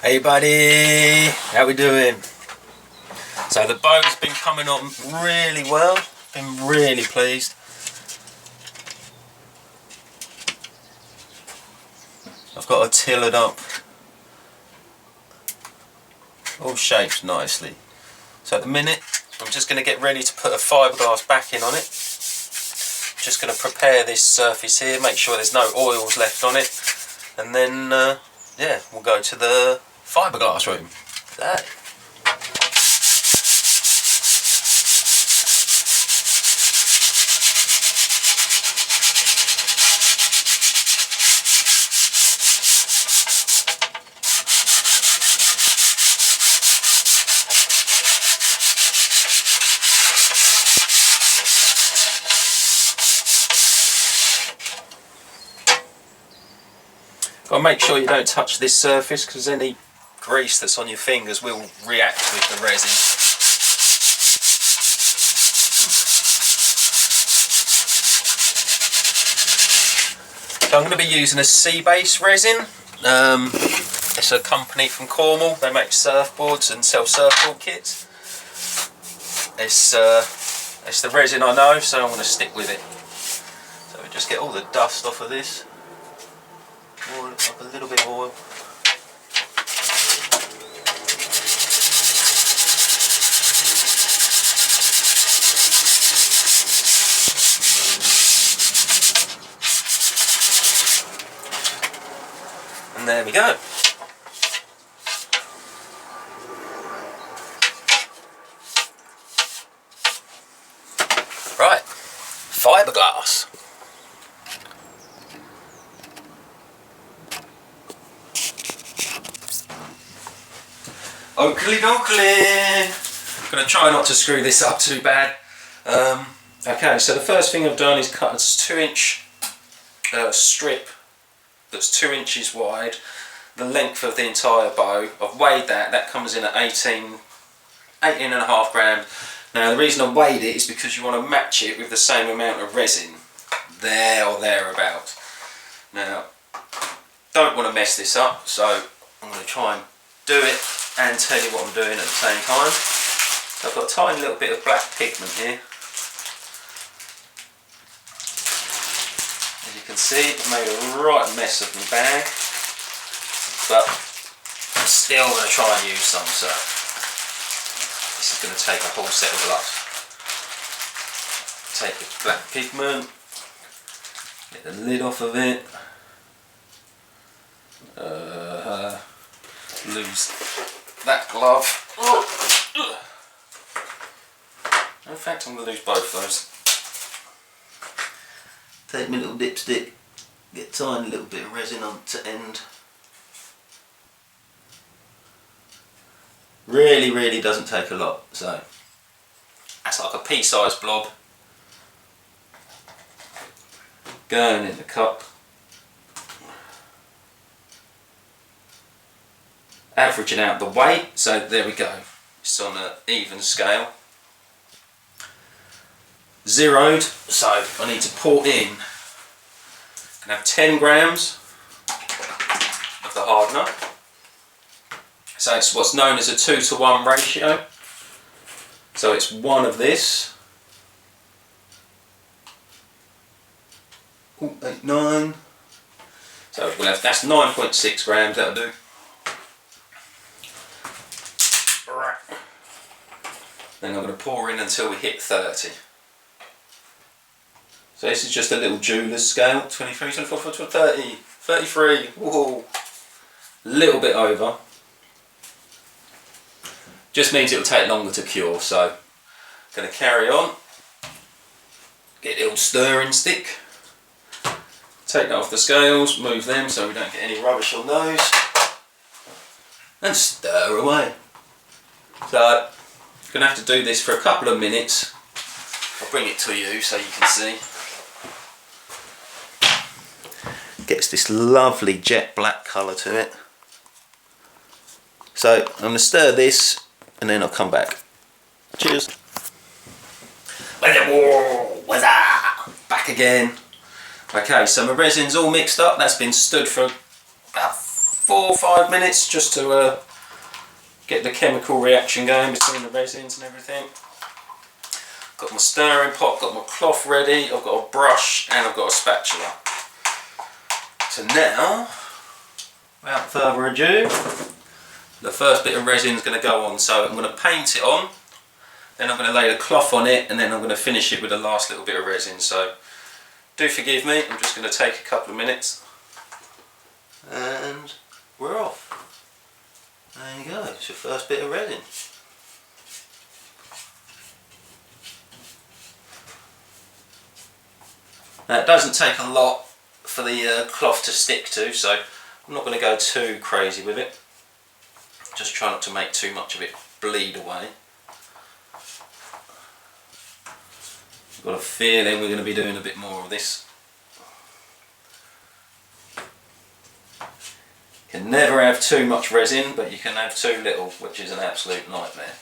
Hey buddy, how we doing? So the bow's been coming on really well, been really pleased. I've got to till it up, all shaped nicely. So at the minute I'm just going to get ready to put a fiberglass backing on it. Just going to prepare this surface here, make sure there's no oils left on it, and then yeah, we'll go to the fiberglass room. That. Got to make sure you don't touch this surface because any grease that's on your fingers will react with the resin. So I'm going to be using a sea-based resin. It's a company from Cornwall. They make surfboards and sell surfboard kits. It's the resin I know, so I'm going to stick with it. So we just get all the dust off of this. Oil up a little bit of oil. And there we go. Right, fiberglass. Oakley dokley. Gonna try not to screw this up too bad. Okay, so the first thing I've done is cut a 2-inch strip that's 2 inches wide, the length of the entire bow. I've weighed that. That comes in at 18.5 grams. Now the reason I weighed it is because you want to match it with the same amount of resin, there or thereabout. Now, don't want to mess this up, so I'm going to try and do it and tell you what I'm doing at the same time. I've got a tiny little bit of black pigment here. As you can see, I've made a right mess of my bag, but I'm still going to try and use some, so this is going to take a whole set of gloves. Take the black pigment, get the lid off of it, lose that glove. In fact, I'm going to lose both those. Take my little dipstick, get a tiny little bit of resin on to end. Really doesn't take a lot, so that's like a pea-sized blob going in the cup. Averaging out the weight, so there we go. It's on an even scale. Zeroed, so I need to pour in. I can have 10 grams of the hardener. So it's what's known as a 2-to-1 ratio. So it's 1 of this. 8, 9. So we'll have, that's 9.6 grams, that'll do. Then I'm going to pour in until we hit 30. So this is just a little jeweler's scale, 23, 24, 30, 33, whoa, a little bit over. Just means it will take longer to cure, so I'm going to carry on. Get a little stirring stick. Take that off the scales, move them so we don't get any rubbish on those. And stir away. So, I'm going to have to do this for a couple of minutes. I'll bring it to you so you can see. Gets this lovely jet black colour to it. So I'm going to stir this and then I'll come back. Cheers. Back again. Okay, so my resin's all mixed up. That's been stood for about 4 or 5 minutes just to get the chemical reaction going between the resins and everything. Got my stirring pot, got my cloth ready, I've got a brush and I've got a spatula. So now, without further ado, the first bit of resin is going to go on. So I'm going to paint it on, then I'm going to lay the cloth on it, and then I'm going to finish it with the last little bit of resin. So do forgive me, I'm just going to take a couple of minutes and we're off. There you go, it's your first bit of resin. Now it doesn't take a lot for the cloth to stick to, so I'm not going to go too crazy with it. Just try not to make too much of it bleed away. I've got a feeling we're going to be doing a bit more of this. You can never have too much resin, but you can have too little, which is an absolute nightmare.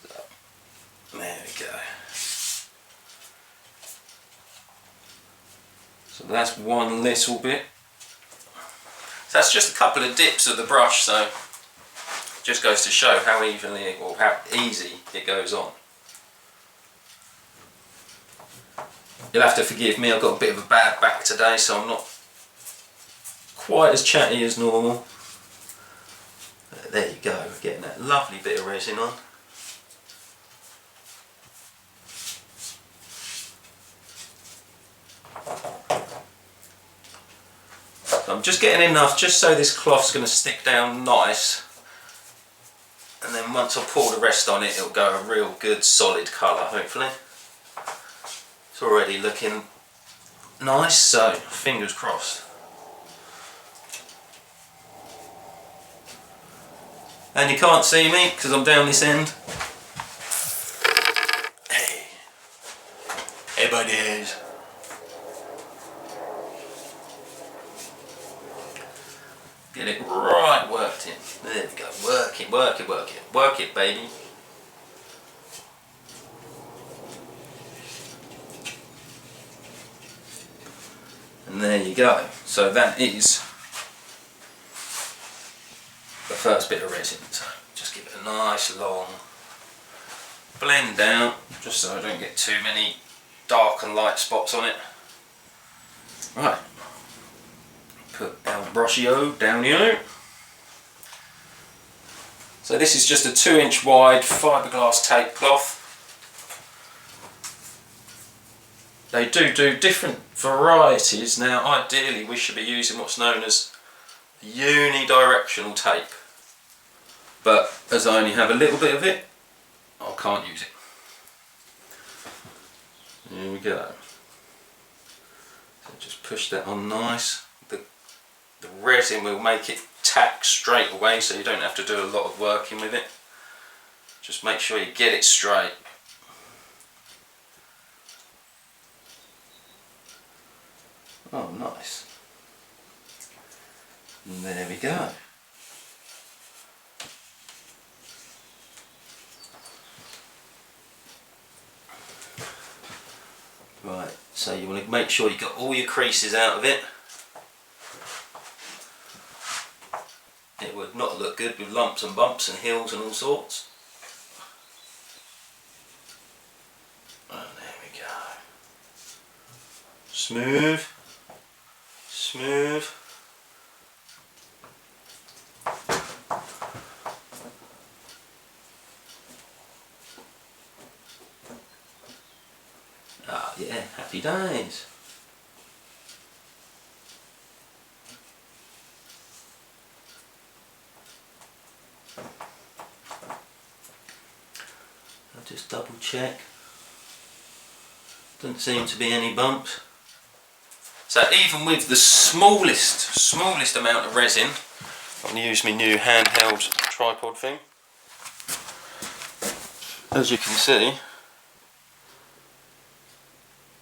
So, there we go. So that's one little bit. So that's just a couple of dips of the brush, so it just goes to show how evenly or how easy it goes on. You'll have to forgive me, I've got a bit of a bad back today, so I'm not quite as chatty as normal. But there you go, we're getting that lovely bit of resin on. So I'm just getting enough just so this cloth's going to stick down nice, and then once I pour the rest on it, it'll go a real good solid colour hopefully. It's already looking nice, so fingers crossed. And you can't see me because I'm down this end. Hey buddies. Get it right worked in. There we go. Work it, work it, work it. Work it, baby. And there you go. So that is the first bit of resin. So just give it a nice long blend down, just so I don't get too many dark and light spots on it. Right. Put our brushio down here. So this is just a 2-inch wide fibreglass tape cloth. They do different varieties. Now ideally we should be using what's known as unidirectional tape, but as I only have a little bit of it, I can't use it. There we go. So just push that on nice. The resin will make it tack straight away, so you don't have to do a lot of working with it. Just make sure you get it straight. Oh, nice. And there we go. Right, so you want to make sure you got all your creases out of it. It would not look good with lumps and bumps and hills and all sorts. And there we go. Smooth, smooth. Ah yeah, happy days. I'll just double check. Doesn't seem to be any bumps. So even with the smallest amount of resin, I'm going to use my new handheld tripod thing. As you can see,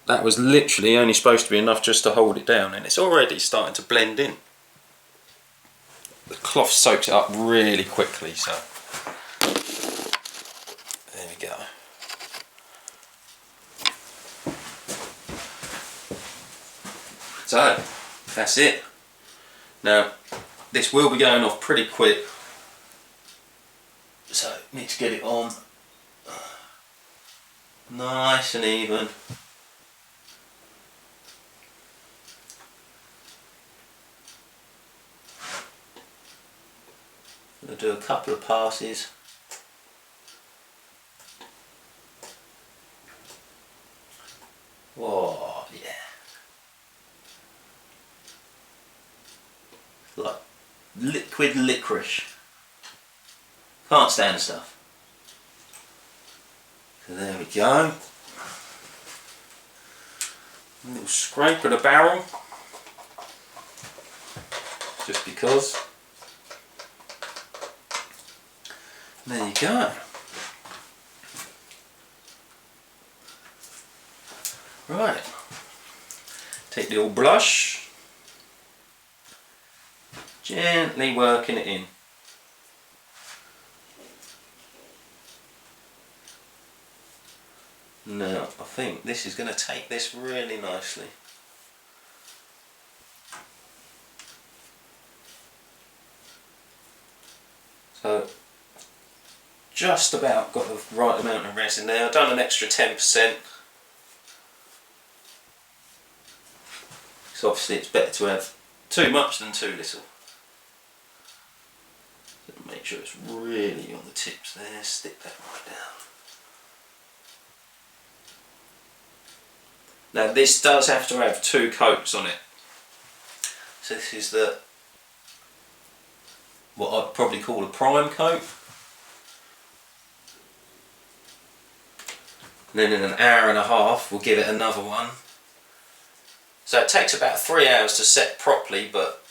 that was literally only supposed to be enough just to hold it down, and it's already starting to blend in. The cloth soaks it up really quickly, so there we go. So that's it. Now this will be going off pretty quick, so need to get it on nice and even. I'm going to do a couple of passes. Whoa, yeah. Like liquid licorice. Can't stand stuff. So there we go. A little scrape of the barrel. Just because. There you go. Right. Take the old brush. Gently working it in. Now, I think this is going to take this really nicely. So, just about got the right amount of resin there. I've done an extra 10%. So obviously it's better to have too much than too little. So make sure it's really on the tips there, stick that right down. Now this does have to have 2 coats on it. So this is the, what I'd probably call a prime coat. And then in an hour and a half we'll give it another one. So it takes about 3 hours to set properly, but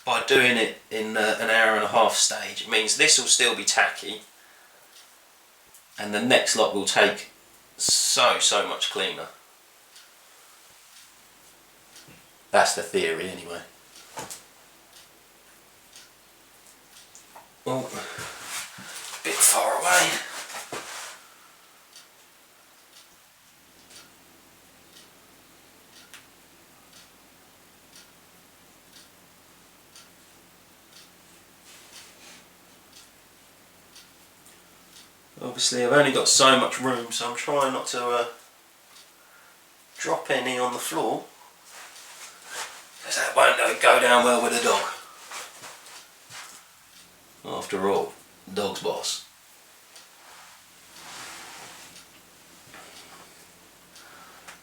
by doing it in an hour and a half stage, it means this will still be tacky and the next lot will take so much cleaner. That's the theory anyway. Oh, a bit far away. Obviously I've only got so much room, so I'm trying not to drop any on the floor, because that won't go down well with a dog. After all, dog's boss.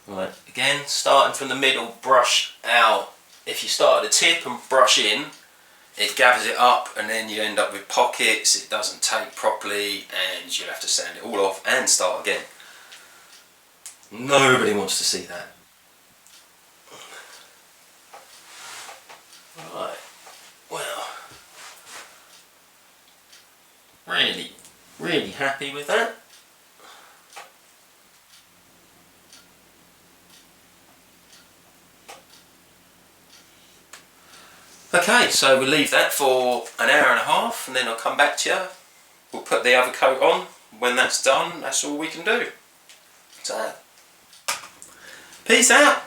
Right, again, starting from the middle, brush out. If you start at the tip and brush in, it gathers it up and then you end up with pockets, it doesn't take properly and you'll have to sand it all off and start again. Nobody wants to see that. Right, well, really happy with that. Okay, so we'll leave that for an hour and a half and then I'll come back to you. We'll put the other coat on. When that's done, that's all we can do. So, peace out.